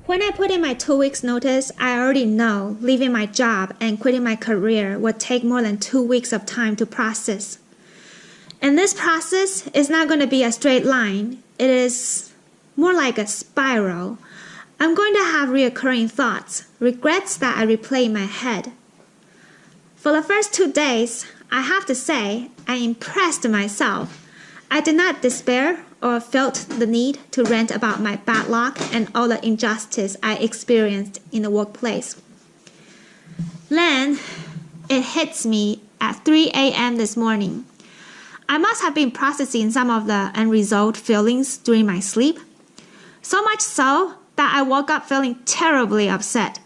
When I put in my 2 weeks notice, I already know leaving my job and quitting my career would take more than 2 weeks of time to process. And this process is not going to be a straight line. It is more like a spiral. I'm going to have reoccurring thoughts, regrets that I replay in my head. For the first 2 days, I have to say, I impressed myself. I did not despair or felt the need to rant about my bad luck and all the injustice I experienced in the workplace. Then, it hits me at 3 a.m. this morning. I must have been processing some of the unresolved feelings during my sleep. So much so that I woke up feeling terribly upset.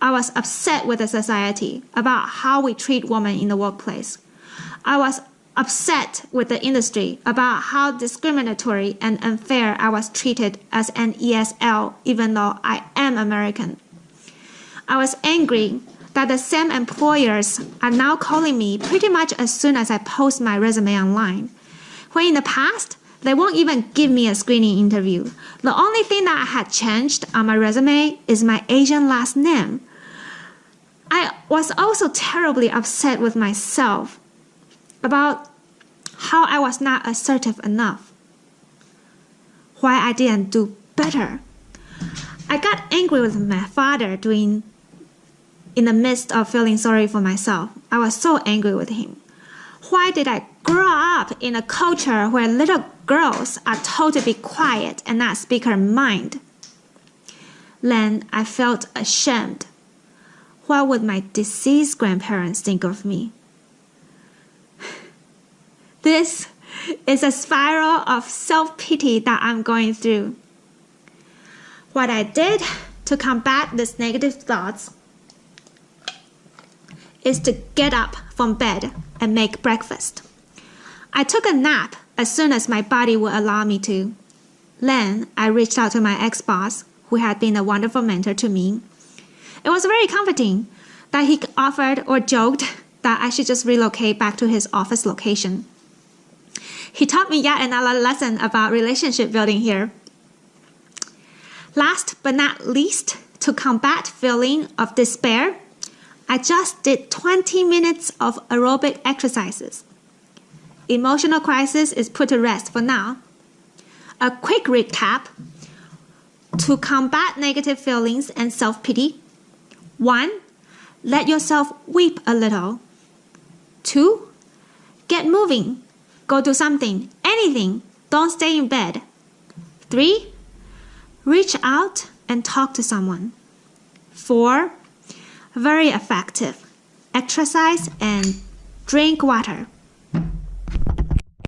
I was upset with the society about how we treat women in the workplace. I was upset with the industry about how discriminatory and unfair I was treated as an ESL, even though I am American. I was angry that the same employers are now calling me pretty much as soon as I post my resume online, when in the past, they won't even give me a screening interview. The only thing that I had changed on my resume is my Asian last name. I was also terribly upset with myself about how I was not assertive enough, why I didn't do better. I got angry with my father in the midst of feeling sorry for myself. I was so angry with him. Why did I grow up in a culture where little girls are told to be quiet and not speak her mind? Then I felt ashamed. What would my deceased grandparents think of me? This is a spiral of self-pity that I'm going through. What I did to combat these negative thoughts is to get up from bed and make breakfast. I took a nap as soon as my body would allow me to. Then I reached out to my ex-boss, who had been a wonderful mentor to me. It was very comforting that he offered or joked that I should just relocate back to his office location. He taught me yet another lesson about relationship building here. Last but not least, to combat feeling of despair, I just did 20 minutes of aerobic exercises. Emotional crisis is put to rest for now. A quick recap to combat negative feelings and self-pity. 1. Let yourself weep a little. 2. Get moving. Go do something, anything. Don't stay in bed. 3. Reach out and talk to someone. 4. Very effective. Exercise and drink water.